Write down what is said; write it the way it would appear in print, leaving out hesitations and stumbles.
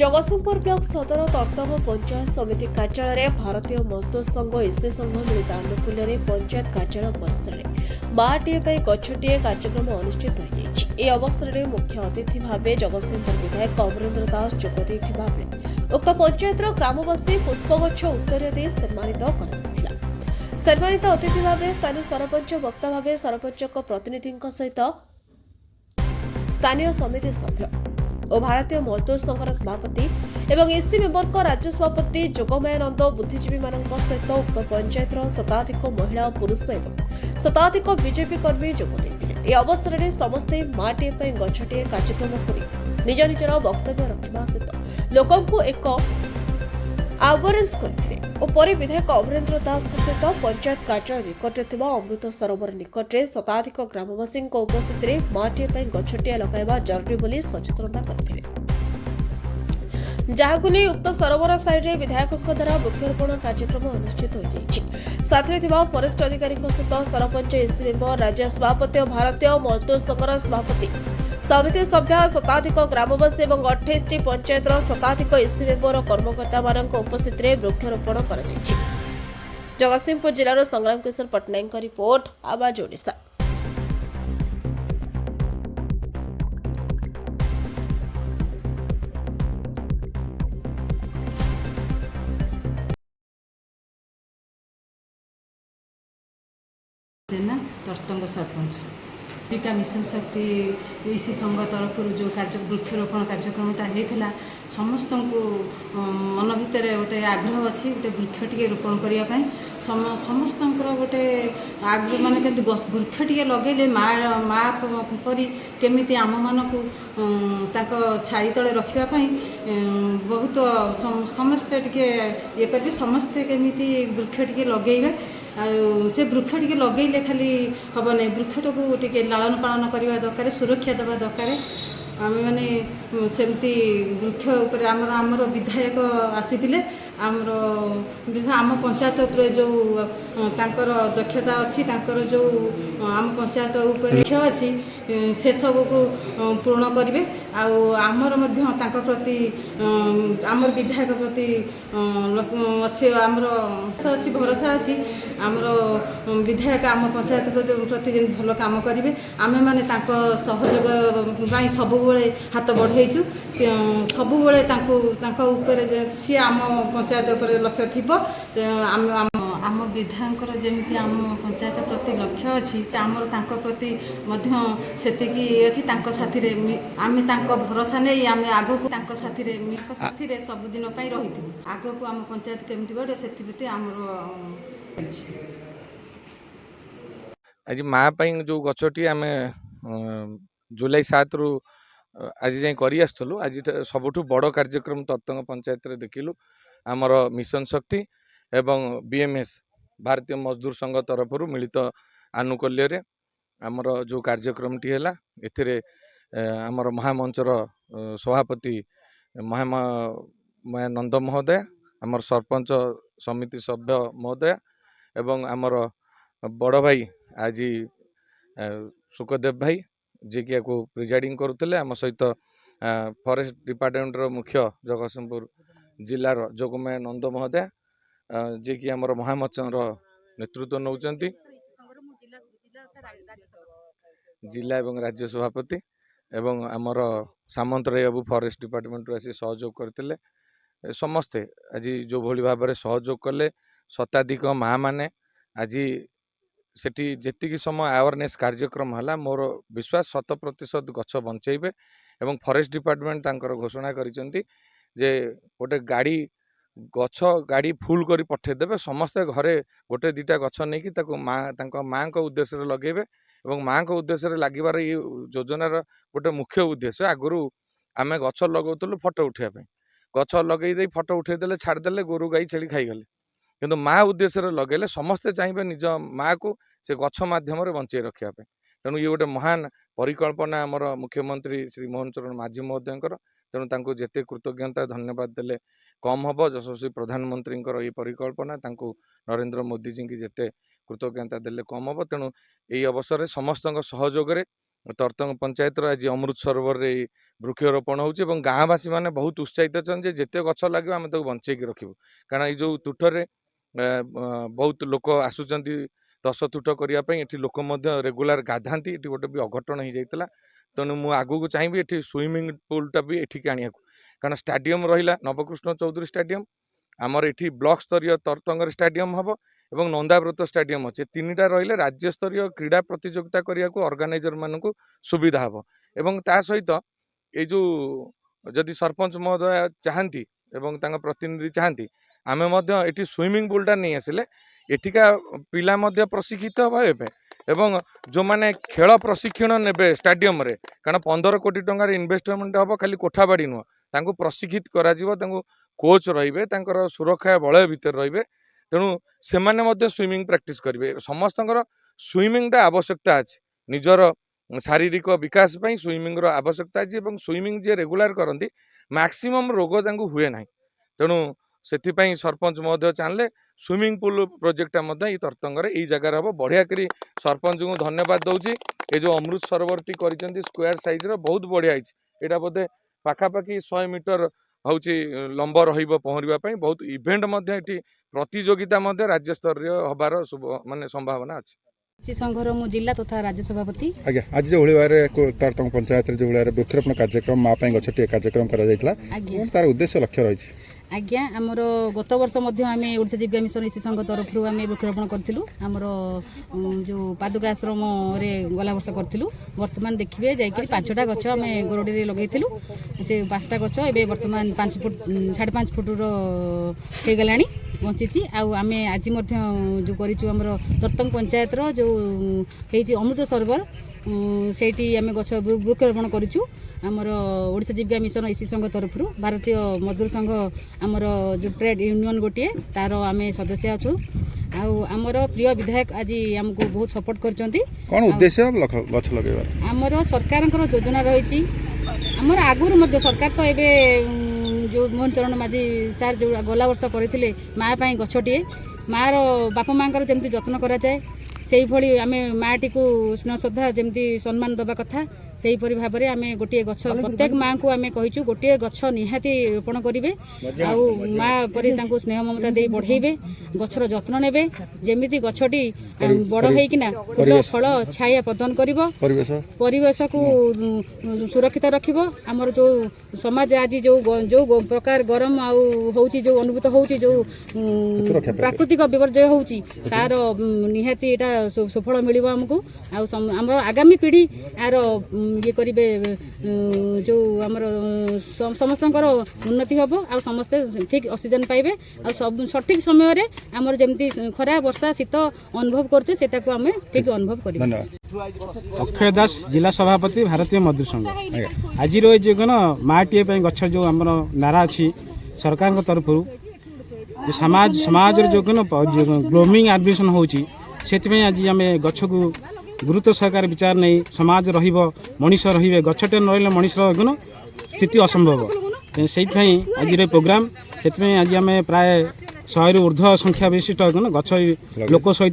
Jagatsinghpur block सदर तर्तम पंचायत समिति कार्यालय भारतीय मजदूर संघ एससी संघ मिलित आनुकूल्य पंचायत कार्यालय परिसर में माटीए गछटीए कार्यक्रम अनुष्ठित हो अवसर में मुख्य अतिथि भाव जगतसिंहपुर विधायक अमरेन्द्र दास जोगदे उक्त पंचायतर ग्रामवासी पुष्पगछ उत्तर दे सम्मानित अतिथि भाव स्थानीय सरपंच वक्ता भाव सरपंच प्रतिनिधि सहित स्थानीय समिति सभ्य और भारतीय मजदूर संघर सभापति एवं एससी मेंबर को राज्य सभापति जोगमायानंद बुद्धिजीवी सहित उक्त पंचायत शताधिक महिला और पुरुष एवं शताधिक बीजेपी कर्मी जोगदे अवसर में समस्ते माटीए गछटीए कार्यक्रम कर निज निजर वक्तव्य रखा सहित लोक एक आवेरेन्स करते विधायक अमरेन्द्र दास सहित पंचायत कार्यालय निकटे अमृत सरोवर निकटे शताधिक ग्रामवासी उपस्थित में माटीए गछटीया लगाइबा जरूरी बोली सचेतनता करते जहां नहीं उक्त सरोवर साइड विधायकों द्वारा वृक्षारोपण कार्यक्रम अनुष्ठित हो साथी फरेस्ट अधिकारी सहित सरपंच एससी मेंबर राज्य सभापति और भारतीय मजदूर संघर सभापति समिति सभ्य शताधिक ग्रामवासी और 28 पंचायत शताधिक एससी मेंबर कर्मकर्ता उपस्थित में वृक्षारोपण कर जगतसिंहपुर जिलार संग्राम किशोर पट्टनायक रिपोर्ट आवाज ओडिशा। तर्तंग सरपंच जीविका मिशन शक्ति इसी संघ तरफ जो वृक्षारोपण कार्यक्रमटा होता समस्त को मन भितर गोटे आग्रह अच्छी गोटे वृक्ष टे रोपण करने समस्त गोटे आग्रह माने वृक्ष टे लगे माँ परी केमी आम मान को छाई तले रखापी बहुत समस्ते टे ये करेंगे समस्ते केमी वृक्ष टे लगे से वृक्ष टे लगे खाली हम ना वृक्षटा को टे लालन पालन करवा दरकार सुरक्षा देवा दरकार आम मैंने सेमती वृक्ष उपर आमर विधायक आसी आमर आम पंचायत उपर जो तांकर दक्षता अच्छी जो आम पंचायत उपर लक्ष्य अच्छी से सब को पूर्ण करेंगे आमर प्रति आमर विधायक प्रति अच्छे आमर अच्छी भरोसा अच्छी आमर विधायक आम पंचायत प्रति भल काम करेंगे आमे माने सहयोग सब हाथ बढ़ेचु सब सी आम पंचायत उपर लक्ष्य थी आम विधायक जमी आम पंचायत प्रति लक्ष्य अच्छी आमर प्रति अच्छी साथी आम भरोसा नहीं आम आग को साथी सबुदिन रही आग को आम पंचायत केमती बढ़े से आमर आज माँ जो गछटी आम जुलाई 7 रु आज जाए कर आज सबुठ बड़ कार्यक्रम तर्तंग पंचायत देखिलु आमर मिशन शक्ति एवं बीएमएस भारतीय मजदूर संघ तरफ मिलित आनुकूल्य आमर जो कार्यक्रम टी है एथिरे आमर महामंचर सभापति महामायानंद महोदय आमर सरपंच समिति सभ्य महोदय एवं आमर बड़ भाई आज सुखदेव भाई जी कि प्रिजाइडिंग करुले आम सहित फॉरेस्ट डिपार्टमेंट मुख्य जगतसिंहपुर जिलार जोगमायानंद महोदय जी कि आमर महामंचर नेतृत्व नौचंती जिला एवं राज्य सभापति एवं आमर सामंतराय बाबू फॉरेस्ट डिपार्टमेंट आसी सहयोग करते समस्ते आज जो भली भाव में सहयोग कले शताधिक माँ माने आज सेठी जेतिकी समय अवेयरनेस कार्यक्रम है मोर विश्वास 100% गछ बंचेबे एवं फॉरेस्ट डिपार्टमेंट तांकर घोषणा करिसेंती जे गोटे गाड़ी गछ गाड़ी फुल करी पठेदेबे समस्ते घरे गोटे दुटा गछ नहीं कि माँ को उद्देश्य लगेबे एवं माँ को उद्देश्य लागिबार ये योजनार गोटे मुख्य उद्देश्य आगु आम गछ लगौलु फटो उठाइबा गछ लगे फटो उठेदेले छाड़देले गोरु गाई छेली खाईगले किंतु माँ उद्देश्य लगेले समस्ते चाहिए निज माँ को से गछ माध्यम बंचे रखापी तेणु ये गोटे महान परिकल्पना आमर मुख्यमंत्री श्री मोहन चरण माझी महोदय तेणु जेते कृतज्ञता धन्यवाद देले कम हम यशस्वी प्रधानमंत्री ये परिकल्पना नरेंद्र मोदी जी की जेते कृतज्ञता देले कम हम तेणु यही अवसर में समस्त सहयोग तर्तंग पंचायत आज अमृत सरोवर ବୃକ୍ଷରୋପଣ ହେଉଛି ଏବଂ ଗାଁବାସୀ ମାନେ ବହୁତ ଉତ୍ସାହିତ ଅଛନ୍ତି ଯେ ଯେତେ ଗଛ ଲାଗିବ ଆମେ ତାକୁ ବଞ୍ଚେଇକି ରଖିବୁ। କାରଣ ଏଇ ଯେଉଁ ତୁଠରେ ବହୁତ ଲୋକ ଆସୁଛନ୍ତି 10 ତୁଠ କରିବା ପାଇଁ। ଏଠି ଲୋକ ମଧ୍ୟ ରେଗୁଲାର ଗାଧାନ୍ତି। ଏଠି ଗୋଟେ ବି ଅଘଟଣ ହେଇଯାଇଥିଲା। ତେଣୁ ମୁଁ ଆଗକୁ ଚାହିଁବି ଏଠି ସୁଇମିଂ ପୁଲଟା ବି ଏଠିକି ଆଣିବାକୁ। କାରଣ ଷ୍ଟାଡିୟମ ରହିଲା ନବକୃଷ୍ଣ ଚୌଧୁରୀ ଷ୍ଟାଡିୟମ, ଆମର ଏଠି ବ୍ଲକ ସ୍ତରୀୟ ତରତଙ୍ଗରେ ଷ୍ଟାଡିୟମ ହବ ଏବଂ ନନ୍ଦାବ୍ରତ ଷ୍ଟାଡିୟମ ଅଛି। ତିନିଟା ରହିଲେ ରାଜ୍ୟସ୍ତରୀୟ କ୍ରୀଡ଼ା ପ୍ରତିଯୋଗିତା କରିବାକୁ ଅର୍ଗାନାଇଜର ମାନଙ୍କୁ ସୁବିଧା ହବ। ଏବଂ ତା ସହିତ ଏଇ ଯେଉଁ ଯଦି ସରପଞ୍ଚ ମହୋଦୟ ଚାହାନ୍ତି ଏବଂ ତାଙ୍କ ପ୍ରତିନିଧି ଚାହାନ୍ତି ଆମେ ମଧ୍ୟ ଏଠି ସୁଇମିଂ ପୁଲଟା ନେଇ ଆସିଲେ ଏଠିକା ପିଲା ମଧ୍ୟ ପ୍ରଶିକ୍ଷିତ ହେବେ ଏବଂ ଯେଉଁମାନେ ଖେଳ ପ୍ରଶିକ୍ଷଣ ନେବେ ଷ୍ଟାଡିୟମରେ, କାରଣ 15 କୋଟି ଟଙ୍କାର ଇନଭେଷ୍ଟମେଣ୍ଟ ହବ, ଖାଲି କୋଠାବାଡ଼ି ନୁହଁ, ତାଙ୍କୁ ପ୍ରଶିକ୍ଷିତ କରାଯିବ, ତାଙ୍କୁ କୋଚ୍ ରହିବେ, ତାଙ୍କର ସୁରକ୍ଷା ବଳୟ ଭିତରେ ରହିବେ। ତେଣୁ ସେମାନେ ମଧ୍ୟ ସୁଇମିଂ ପ୍ରାକ୍ଟିସ୍ କରିବେ। ସମସ୍ତଙ୍କର ସୁଇମିଂଟା ଆବଶ୍ୟକତା ଅଛି, ନିଜର ଶାରୀରିକ ବିକାଶ ପାଇଁ ସୁଇମିଂର ଆବଶ୍ୟକତା ଅଛି ଏବଂ ସୁଇମିଂ ଯିଏ ରେଗୁଲାର କରନ୍ତି ମ୍ୟାକ୍ସିମମ୍ ରୋଗ ତାଙ୍କୁ ହୁଏ ନାହିଁ। ତେଣୁ ସେଥିପାଇଁ ସରପଞ୍ଚ ମଧ୍ୟ ଚାହିଁଲେ ସୁଇମିଂ ପୁଲ ପ୍ରୋଜେକ୍ଟଟା ମଧ୍ୟ ଏଇ ତରତଙ୍ଗରେ ଏଇ ଜାଗାରେ ହବ। ବଢ଼ିଆ କରି ସରପଞ୍ଚଙ୍କୁ ଧନ୍ୟବାଦ ଦଉଛି। ଏ ଯେଉଁ ଅମୃତ ସରୋବରଟି କରିଛନ୍ତି ସ୍କୋୟାର ସାଇଜର ବହୁତ ବଢ଼ିଆ ହେଇଛି। ଏଇଟା ବୋଧେ ପାଖାପାଖି 100 ମିଟର ହେଉଛି ଲମ୍ବ ରହିବ ପହଁରିବା ପାଇଁ। ବହୁତ ଇଭେଣ୍ଟ ମଧ୍ୟ ଏଠି ପ୍ରତିଯୋଗିତା ମଧ୍ୟ ରାଜ୍ୟସ୍ତରୀୟ ହବାର ମାନେ ସମ୍ଭାବନା ଅଛି। ଏସି ସଂଘର ମୁଁ ଜିଲ୍ଲା ତଥା ରାଜ୍ୟ ସଭାପତି। ଆଜ୍ଞା, ଆଜି ଯେଉଁଭଳି ଭାବରେ ତରତଙ୍ଗ ପଞ୍ଚାୟତରେ ଯେଉଁଭଳି ଭାବରେ ବୃକ୍ଷରୋପଣ କାର୍ଯ୍ୟକ୍ରମ ମା ପାଇଁ ଗଛଟିଏ କାର୍ଯ୍ୟକ୍ରମ କରାଯାଇଥିଲା, ତାର ଉଦ୍ଦେଶ୍ୟ ଲକ୍ଷ୍ୟ ରହିଛି। ଆଜ୍ଞା, ଆମର ଗତ ବର୍ଷ ମଧ୍ୟ ଆମେ ଓଡ଼ିଶା ଜୀବିକା ମିଶନ ଏସି ସଂଘ ତରଫରୁ ଆମେ ବୃକ୍ଷରୋପଣ କରିଥିଲୁ। ଆମର ଯେଉଁ ପାଦୁକା ଆଶ୍ରମରେ ଗଲା ବର୍ଷ କରିଥିଲୁ। ବର୍ତ୍ତମାନ ଦେଖିବେ ଯାଇକରି 5ଟା ଗଛ ଆମେ ଗୋରଡ଼ିରେ ଲଗେଇଥିଲୁ। ସେ 5ଟା ଗଛ ଏବେ ବର୍ତ୍ତମାନ 5 ଫୁଟ 5.5 ଫୁଟର ହେଇଗଲାଣି, ବଞ୍ଚିଛି। ଆଉ ଆମେ ଆଜି ମଧ୍ୟ ଯେଉଁ କରିଛୁ ଆମର ତରତଙ୍ଗ ପଞ୍ଚାୟତର ଯେଉଁ ହେଇଛି ଅମୃତ ସରୋବର, ସେଇଠି ଆମେ ଗଛ ବୃକ୍ଷରୋପଣ କରିଛୁ। ଆମର ଓଡ଼ିଶା ଜୀବିକା ମିଶନ ଏସି ସଂଘ ତରଫରୁ ଭାରତୀୟ ମଜଦୁର ସଂଘ ଆମର ଯେଉଁ ଟ୍ରେଡ୍ ୟୁନିୟନ ଗୋଟିଏ, ତାର ଆମେ ସଦସ୍ୟ ଅଛୁ। ଆଉ ଆମର ପ୍ରିୟ ବିଧାୟକ ଆଜି ଆମକୁ ବହୁତ ସପୋର୍ଟ କରିଛନ୍ତି। କ'ଣ ଉଦ୍ଦେଶ୍ୟ ଗଛ ଲଗାଇବାର? ଆମର ସରକାରଙ୍କର ଯୋଜନା ରହିଛି। ଆମର ଆଗରୁ ମଧ୍ୟ ସରକାର ତ ଏବେ ଯେଉଁ ମୋହନ ଚରଣ ମାଝୀ ସାର୍ ଯେଉଁ ଗଲା ବର୍ଷ କରିଥିଲେ ମା ପାଇଁ ଗଛଟିଏ, ମାଆର ବାପା ମାଆଙ୍କର ଯେମିତି ଯତ୍ନ କରାଯାଏ ସେଇଭଳି ଆମେ ମାଆଟିକୁ ସ୍ନେହ ଶ୍ରଦ୍ଧା ଯେମିତି ସମ୍ମାନ ଦେବା କଥା, ସେହିପରି ଭାବରେ ଆମେ ଗୋଟିଏ ଗଛ ପ୍ରତ୍ୟେକ ମାଆଙ୍କୁ ଆମେ କହିଛୁ ଗୋଟିଏ ଗଛ ନିହାତି ରୋପଣ କରିବେ। ଆଉ ମା ପରି ତାଙ୍କୁ ସ୍ନେହ ମମତା ଦେଇ ବଢ଼େଇବେ, ଗଛର ଯତ୍ନ ନେବେ, ଯେମିତି ଗଛଟି ବଡ଼ ହେଇକିନା ଫୁଲ ଫଳ ଛାୟା ପ୍ରଦାନ କରିବ, ପରିବେଶକୁ ସୁରକ୍ଷିତ ରଖିବ। ଆମର ଯେଉଁ ସମାଜ ଆଜି ଯେଉଁ ପ୍ରକାର ଗରମ ଆଉ ହେଉଛି, ଯେଉଁ ଅନୁଭୂତ ହେଉଛି, ଯେଉଁ ପ୍ରାକୃତିକ ବିପର୍ଯ୍ୟୟ ହେଉଛି, ତାର ନିହାତି ଏଇଟା ସୁଫଳ ମିଳିବ ଆମକୁ। ଆଉ ଆମର ଆଗାମୀ ପିଢ଼ି ଆର ଇଏ କରିବେ, ଯେଉଁ ଆମର ସମସ୍ତଙ୍କର ଉନ୍ନତି ହେବ ଆଉ ସମସ୍ତେ ଠିକ୍ ଅକ୍ସିଜେନ୍ ପାଇବେ। ଆଉ ସଠିକ୍ ସମୟରେ ଆମର ଯେମିତି ଖରା ବର୍ଷା ଶୀତ ଅନୁଭବ କରୁଛେ ସେଟାକୁ ଆମେ ଠିକ୍ ଅନୁଭବ କରିବା। ଅକ୍ଷୟ ଦାସ, ଜିଲ୍ଲା ସଭାପତି, ଭାରତୀୟ ମଜଦୁର ସଂଘ। ଆଜିର ଏ ଯେଉଁ କ'ଣ ମାଟିଏ ପାଇଁ ଗଛ ଯେଉଁ ଆମର ନାରା ଅଛି ସରକାରଙ୍କ ତରଫରୁ, ସମାଜର ଯେଉଁ କ'ଣ ଗ୍ଲୋମିଂ ଆଡମିସନ୍ ହେଉଛି, ସେଥିପାଇଁ ଆଜି ଆମେ ଗଛକୁ ଗୁରୁତ୍ୱ ସହକାରେ ବିଚାର ନେଇ ସମାଜ ରହିବ, ମଣିଷ ରହିବେ, ଗଛଟେ ନ ରହିଲେ ମଣିଷର କ'ଣ ସ୍ଥିତି ଅସମ୍ଭବ। ସେଇଥିପାଇଁ ଆଜିର ପ୍ରୋଗ୍ରାମ, ସେଥିପାଇଁ ଆଜି ଆମେ ପ୍ରାୟ 100ରୁ ଉର୍ଦ୍ଧ୍ୱ ସଂଖ୍ୟା ବିଶିଷ୍ଟ ଗଛ ଲୋକ ସହିତ